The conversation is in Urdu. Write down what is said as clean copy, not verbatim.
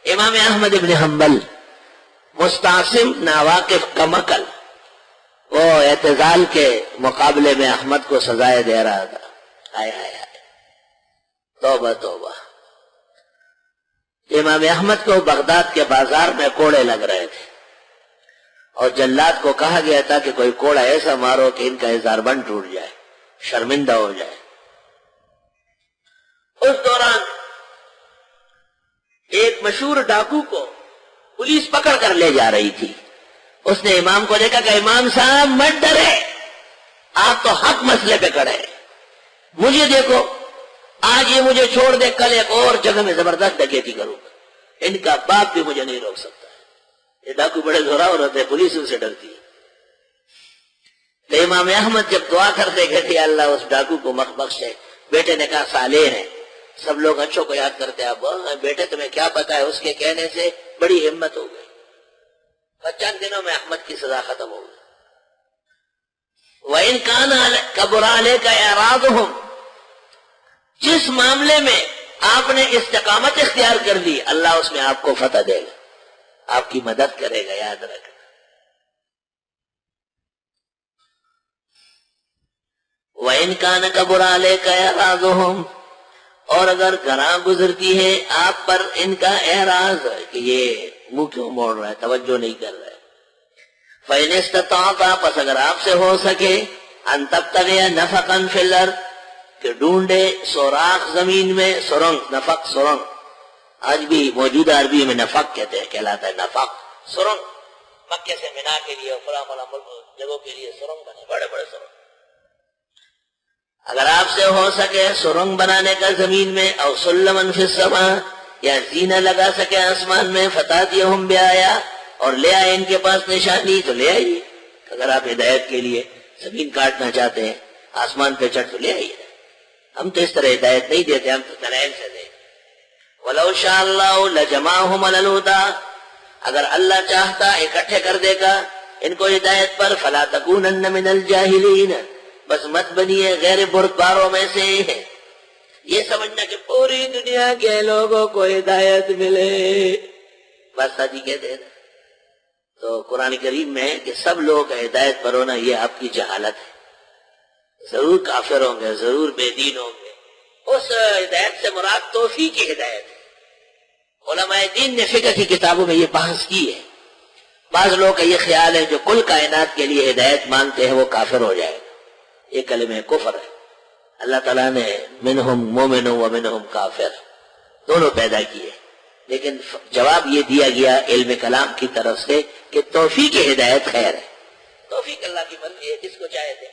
امام احمد ابن حنبل مستعصم ناواقف کمکل، وہ اعتزال کے مقابلے میں احمد کو سزائے دے رہا تھا. آئے آئے آئے، توبہ توبہ. امام احمد کو بغداد کے بازار میں کوڑے لگ رہے تھے اور جلاد کو کہا گیا تھا کہ کوئی کوڑا ایسا مارو کہ ان کا ہزار بند ٹوٹ جائے، شرمندہ ہو جائے. اس دوران ایک مشہور ڈاکو کو پولیس پکڑ کر لے جا رہی تھی. اس نے امام کو دیکھا کہ امام صاحب مت ڈرے، آپ تو حق مسئلے پہ کھڑے ہیں، مجھے دیکھو، آج یہ مجھے چھوڑ دے، کل ایک اور جگہ میں زبردست ڈکیتی کروں گا، ان کا باپ بھی مجھے نہیں روک سکتا. یہ ڈاکو بڑے زوراور ہوتے ہیں، پولیس ان سے ڈرتی ہے. تو امام احمد جب دعا کرتے کہ اللہ اس ڈاکو کو بخش ہے. بیٹے نے کہا صالح ہے، سب لوگ اچھوں کو یاد کرتے ہیں، اب بیٹے تمہیں کیا پتا ہے. اس کے کہنے سے بڑی ہمت ہو گئی. چند دنوں میں احمد کی سزا ختم ہو گئی. وَإِنْ كَانَ كَبُرَ عَلَيْكَ إِعْرَاضُهُمْ، جس معاملے میں آپ نے استقامت اختیار کر لی، اللہ اس میں آپ کو فتح دے گا، آپ کی مدد کرے گا، یاد رکھنا. وَإِنْ كَانَ كَبُرَ عَلَيْكَ إِعْرَاضُهُمْ، اور اگر گراں گزرتی ہے آپ پر ان کا اعراض کہ یہ منہ کیوں موڑ رہا ہے، توجہ نہیں کر رہا ہے. فَإِنِ اسْتَطَعْتَ، پس اگر آپ سے ہو سکے، أَن تَبْتَغِيَ نَفَقًا فِي الْأَرْضِ، کہ ڈھونڈے سوراخ زمین میں، سرنگ، نفق سرنگ، آج بھی موجودہ عربی میں نفق کہتے ہیں، کہلاتا ہے نفق سرنگ. مکے سے منا کے لیے اور فلاں فلاں جگہوں کے لیے سرنگ بنے، بڑے بڑے سرنگ. اگر آپ سے ہو سکے سرنگ بنانے کا زمین میں، او سلمن فی السماء، یا زینہ لگا سکے آسمان میں، فتاتیہم بآیا، اور لے آئے ان کے پاس نشانی، تو لے آئیے. اگر آپ ہدایت کے لیے زمین کاٹنا چاہتے ہیں، آسمان پہ چڑھ تو لے آئیے. ہم تو اس طرح ہدایت نہیں دیتے، ہم تو دلائل سے دیں. وَلَوْ شَاءَ اللَّهُ لَجَمَعَهُمْ عَلَى الْهُدَىٰ، اگر اللہ چاہتا اکٹھے کر دے گا ان کو ہدایت پر. فَلَا تَكُونَنَّ مِنَ الْجَاهِلِينَ، بس مت بنیے غیر بردباروں میں سے. یہ سمجھنا کہ پوری دنیا کے لوگوں کو ہدایت ملے، بس سچی کہتے ہیں. تو قرآن کریم میں کہ سب لوگوں کا ہدایت پر ہونا، یہ آپ کی جہالت ہے. ضرور کافر ہوں گے، ضرور بے دین ہوں گے. اس ہدایت سے مراد توفیق کی ہدایت ہے. علماء دین نے فقہ کی کتابوں میں یہ بحث کی ہے. بعض لوگوں کا یہ خیال ہے جو کل کائنات کے لیے ہدایت مانگتے ہیں وہ کافر ہو جائے گا. یہ کلمہ کفر ہے. اللہ تعالیٰ نے منہم مومن و منہم کافر دونوں پیدا کیے، لیکن جواب یہ دیا گیا علم کلام کی طرف سے کہ توفیق ہدایت خیر ہے. توفیق اللہ کی مرضی ہے، جس کو چاہے دے.